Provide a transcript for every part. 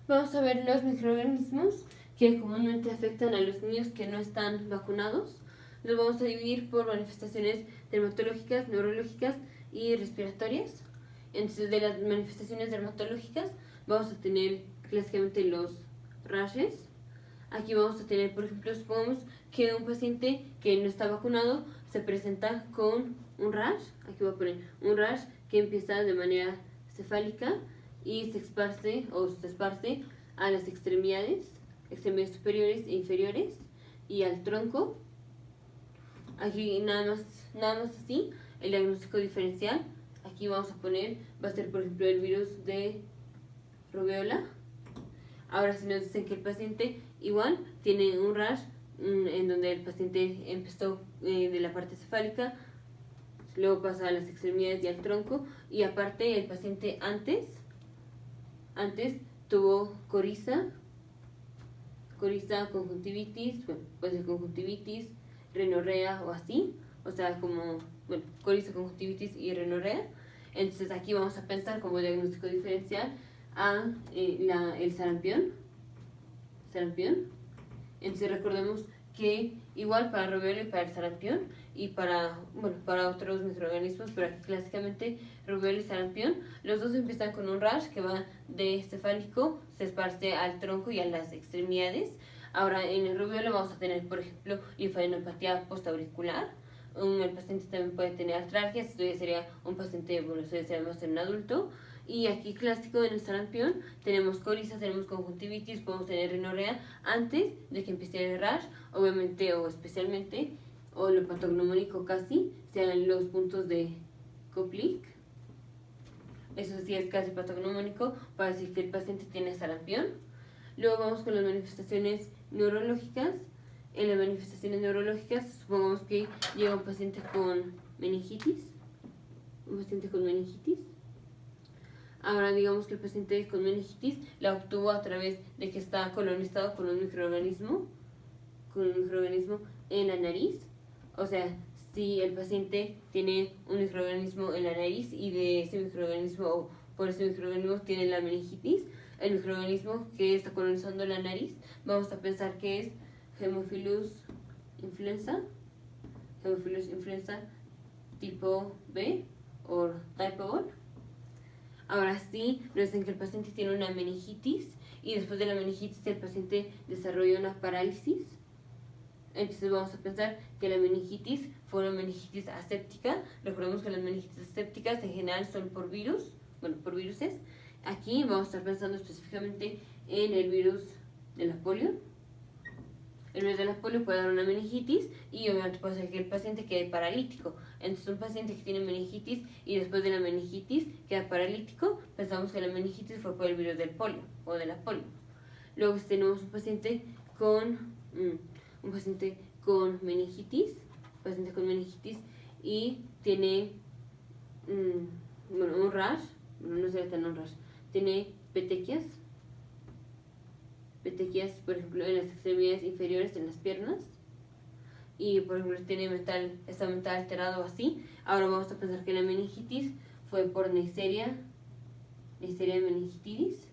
Vamos a ver los microorganismos que comúnmente afectan a los niños que no están vacunados. Los vamos a dividir por manifestaciones dermatológicas, neurológicas y respiratorias. Entonces, de las manifestaciones dermatológicas vamos a tener clásicamente los rashes. Aquí vamos a tener, por ejemplo, supongamos que un paciente que no está vacunado se presenta con un rash. Aquí voy a poner un rash que empieza de manera cefálica y se esparce a las extremidades superiores e inferiores y al tronco. Aquí nada más así, el diagnóstico diferencial. Aquí vamos a poner, va a ser por ejemplo el virus de rubéola. Ahora si nos dicen que el paciente igual tiene un rash en donde el paciente empezó de la parte cefálica, luego pasa a las extremidades y al tronco, y aparte el paciente antes tuvo coriza, conjuntivitis, bueno, puede ser conjuntivitis, rinorrea o así, o sea, como, bueno, coriza, conjuntivitis y rinorrea. Entonces aquí vamos a pensar como diagnóstico diferencial a el sarampión. Entonces recordemos que igual para rubéola y para el sarampión y para otros microorganismos, pero aquí clásicamente rubéola y sarampión, los dos empiezan con un rash que va de cefálico, se esparce al tronco y a las extremidades. Ahora en el rubéola vamos a tener, por ejemplo, linfadenopatía postauricular. El paciente también puede tener artralgia, esto ya sería un paciente, bueno, esto ya sería más en un adulto. Y aquí clásico en el sarampión tenemos coriza, tenemos conjuntivitis, podemos tener rinorrea antes de que empiece el rash, obviamente o especialmente, o lo patognomónico casi, sean los puntos de Koplik. Eso sí es casi patognomónico para decir que el paciente tiene sarampión. Luego vamos con las manifestaciones neurológicas. En las manifestaciones neurológicas supongamos que llega un paciente con meningitis. Ahora digamos que el paciente con meningitis la obtuvo a través de que está colonizado con un microorganismo en la nariz. O sea, si el paciente tiene un microorganismo en la nariz y de ese microorganismo o por ese microorganismo tiene la meningitis, el microorganismo que está colonizando la nariz, vamos a pensar que es Haemophilus influenza tipo B o type 1. Ahora sí, nos dicen que el paciente tiene una meningitis y después de la meningitis el paciente desarrolla una parálisis. Entonces vamos a pensar que la meningitis fue una meningitis aséptica. Recordemos que las meningitis asépticas en general son por virus, por viruses. Aquí vamos a estar pensando específicamente en el virus de la polio. El virus de la polio puede dar una meningitis y obviamente puede ser que el paciente quede paralítico. Entonces un paciente que tiene meningitis y después de la meningitis queda paralítico, pensamos que la meningitis fue por el virus del polio o de la polio. Luego si tenemos un paciente con meningitis, y tiene un rash, no sería tan un rash, tiene petequias, por ejemplo, en las extremidades inferiores, en las piernas, y por ejemplo está mental alterado así. Ahora vamos a pensar que la meningitis fue por Neisseria meningitidis.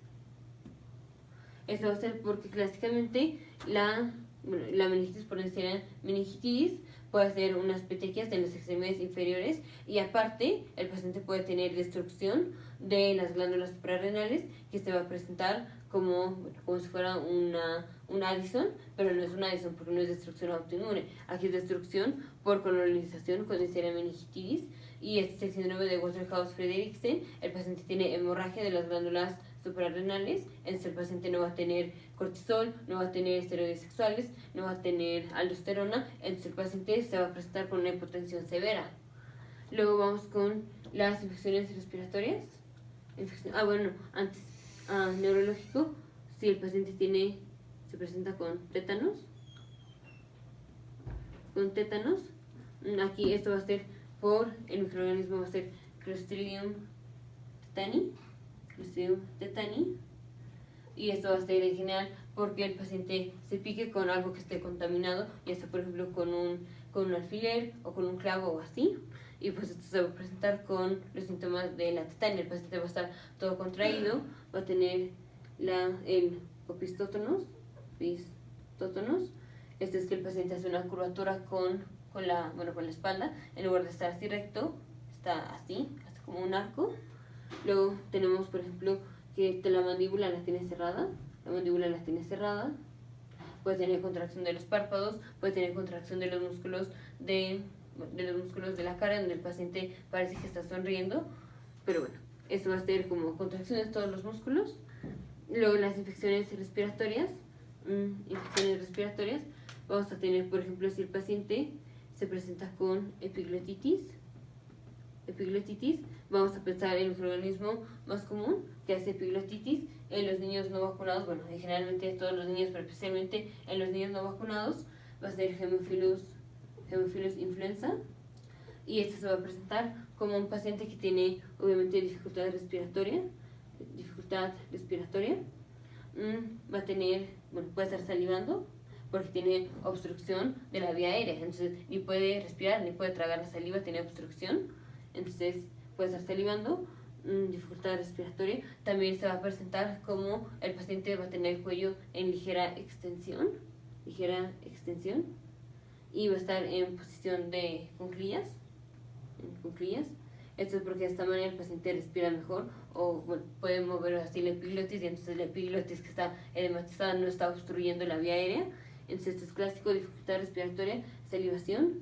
Esto va a ser porque clásicamente la meningitis por Neisseria meningitidis puede hacer unas petequias en las extremidades inferiores y aparte el paciente puede tener destrucción de las glándulas suprarrenales que se va a presentar como si fuera una Addison, pero no es una Addison porque no es destrucción autoinmune. Aquí es destrucción por colonización con Neisseria meningitidis y este es el síndrome de Waterhouse-Friderichsen. El paciente tiene hemorragia de las glándulas suprarrenales, entonces el paciente no va a tener cortisol, no va a tener esteroides sexuales, no va a tener aldosterona, entonces el paciente se va a presentar con una hipotensión severa. Luego vamos con las infecciones respiratorias. Neurológico, si el paciente se presenta con tétanos, aquí esto va a ser por el microorganismo, va a ser Clostridium tetani, y esto va a ser en general porque el paciente se pique con algo que esté contaminado, ya sea por ejemplo con un alfiler o con un clavo o así, y pues esto se va a presentar con los síntomas de la tetania. El paciente va a estar todo contraído, va a tener el opistótonos. Este es que el paciente hace una curvatura con la espalda, en lugar de estar así recto, está así como un arco. Luego tenemos, por ejemplo, que la mandíbula la tiene cerrada, puede tener contracción de los párpados, puede tener contracción de los músculos de la cara, donde el paciente parece que está sonriendo, pero bueno, esto va a ser como contracción de todos los músculos. Luego las infecciones respiratorias, vamos a tener, por ejemplo, si el paciente se presenta con epiglotitis, vamos a pensar en el microorganismo más común que hace epiglotitis en los niños no vacunados, bueno, y generalmente todos los niños, pero especialmente en los niños no vacunados, va a ser Haemophilus influenza, y este se va a presentar como un paciente que tiene obviamente dificultad respiratoria, va a tener, puede estar salivando porque tiene obstrucción de la vía aérea, entonces ni puede respirar ni puede tragar la saliva, tiene obstrucción, entonces puede estar salivando, dificultad respiratoria. También se va a presentar como el paciente va a tener el cuello en ligera extensión, y va a estar en posición de cuclillas. Esto es porque de esta manera el paciente respira mejor, o puede mover así la epiglotis, y entonces la epiglotis que está edematizada no está obstruyendo la vía aérea. Entonces esto es clásico: dificultad respiratoria, salivación,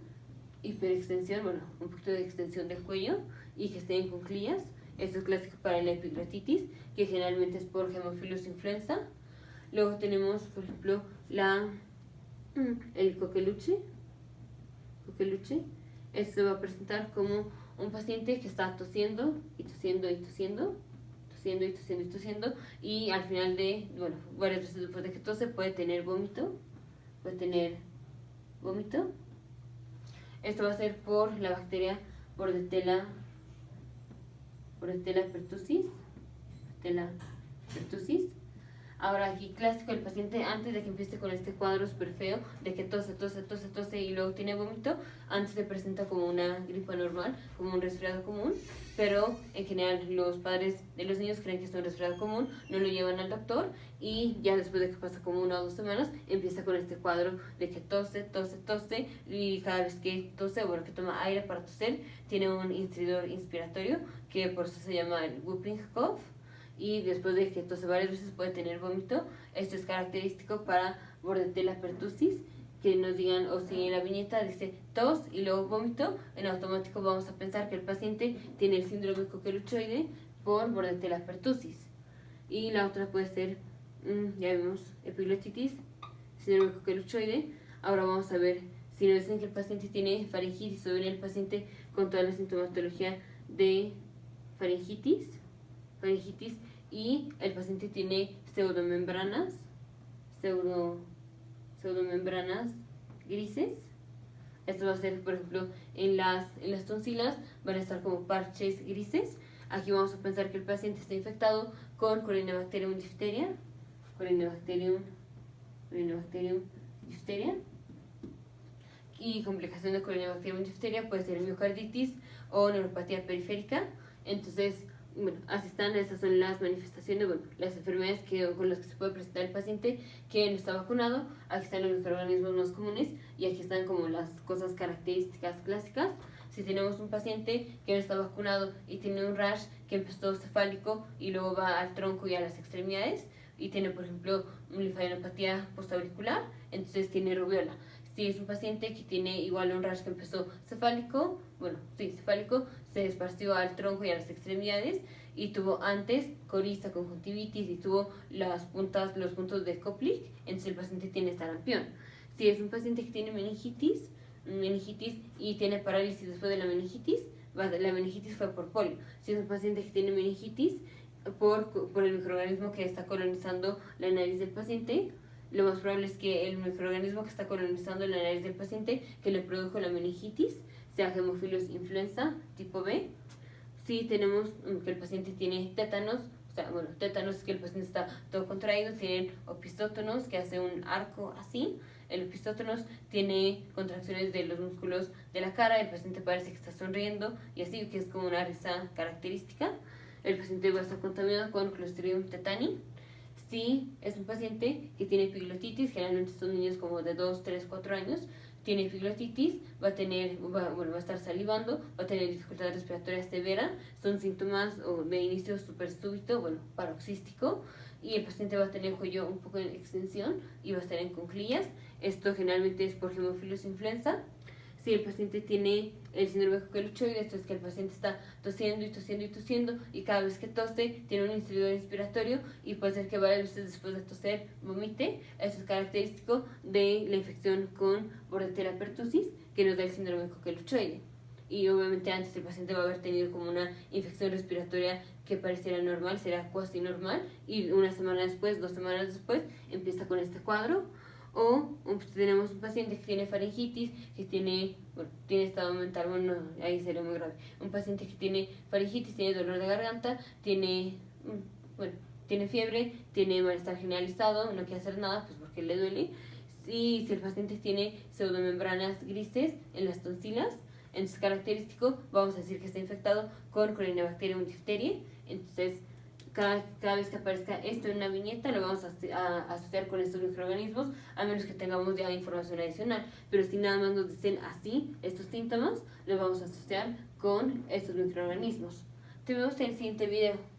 hiperextensión, un poquito de extensión del cuello, y que esté en cuclillas. Esto es clásico para la epiglotitis, que generalmente es por Haemophilus influenza. Luego tenemos, por ejemplo, el coqueluche. Esto se va a presentar como un paciente que está tosiendo, y al final de, varias veces después de que tose puede tener vómito. Esto va a ser por la bacteria Bordetella pertussis. Ahora aquí clásico, el paciente antes de que empiece con este cuadro súper feo de que tose y luego tiene vómito, antes se presenta como una gripa normal, como un resfriado común, pero en general los padres de los niños creen que es un resfriado común, no lo llevan al doctor, y ya después de que pasa como 1 o 2 semanas empieza con este cuadro de que tose, y cada vez que tose, que toma aire para toser, tiene un instridor inspiratorio, que por eso se llama el whooping cough. Y después de que tose varias veces puede tener vómito. Esto es característico para Bordetella pertussis. Que nos digan, o si en la viñeta dice tos y luego vómito, en automático vamos a pensar que el paciente tiene el síndrome coqueluchoide por Bordetella pertussis. Y la otra puede ser, ya vimos, epiglotitis, síndrome coqueluchoide. Ahora vamos a ver si nos dicen que el paciente tiene faringitis, o viene el paciente con toda la sintomatología de faringitis, y el paciente tiene pseudomembranas grises. Esto va a ser, por ejemplo, en las tonsilas van a estar como parches grises. Aquí vamos a pensar que el paciente está infectado con Corynebacterium diphtheria. Y complicación de Corynebacterium diphtheria puede ser miocarditis o neuropatía periférica. Entonces, así están, esas son las manifestaciones, las enfermedades con las que se puede presentar el paciente que no está vacunado. Aquí están los microorganismos más comunes, y aquí están como las cosas características clásicas. Si tenemos un paciente que no está vacunado y tiene un rash que empezó cefálico y luego va al tronco y a las extremidades, y tiene, por ejemplo, linfadenopatía postauricular, entonces tiene rubiola. Si es un paciente que tiene igual un rash que empezó cefálico, se esparció al tronco y a las extremidades, y tuvo antes coriza, conjuntivitis, y tuvo los puntos de Koplik, entonces el paciente tiene sarampión. Si es un paciente que tiene meningitis y tiene parálisis después de la meningitis fue por polio. Si es un paciente que tiene meningitis por el microorganismo que está colonizando la nariz del paciente, lo más probable es que el microorganismo que está colonizando la nariz del paciente que le produjo la meningitis sea Haemophilus influenza tipo B. Si tenemos que el paciente tiene tétanos, tétanos es que el paciente está todo contraído, tienen opistótonos que hace un arco así. El opistótonos tiene contracciones de los músculos de la cara, el paciente parece que está sonriendo y así, que es como una risa característica. El paciente va a estar contaminado con Clostridium tetani. Si es un paciente que tiene epiglotitis, generalmente son niños como de 2, 3, 4 años, tiene epiglotitis, va a estar salivando, va a tener dificultad respiratoria severa, son síntomas de inicio súper súbito, paroxístico, y el paciente va a tener cuello un poco en extensión y va a estar en cuclillas. Esto generalmente es por Haemophilus influenza. Si el paciente tiene el síndrome coqueluchoide, esto es que el paciente está tosiendo y tosiendo y tosiendo, y cada vez que tose tiene un inhibidor respiratorio y puede ser que varias veces después de toser vomite. Esto es característico de la infección con Bordetella pertussis, que nos da el síndrome coqueluchoide. Y obviamente antes el paciente va a haber tenido como una infección respiratoria que pareciera normal, será cuasi normal, y una semana después, 2 semanas después, empieza con este cuadro. O tenemos un paciente que tiene faringitis, que tiene estado mental, ahí sería muy grave. Un paciente que tiene faringitis, tiene dolor de garganta, tiene fiebre, tiene malestar generalizado, no quiere hacer nada, pues porque le duele. Y si el paciente tiene pseudomembranas grises en las tonsilas, entonces característico, vamos a decir que está infectado con Corynebacterium diphtheriae. Entonces, cada vez que aparezca esto en una viñeta lo vamos a asociar con estos microorganismos, a menos que tengamos ya información adicional. Pero si nada más nos dicen así estos síntomas, los vamos a asociar con estos microorganismos. Te vemos en el siguiente video.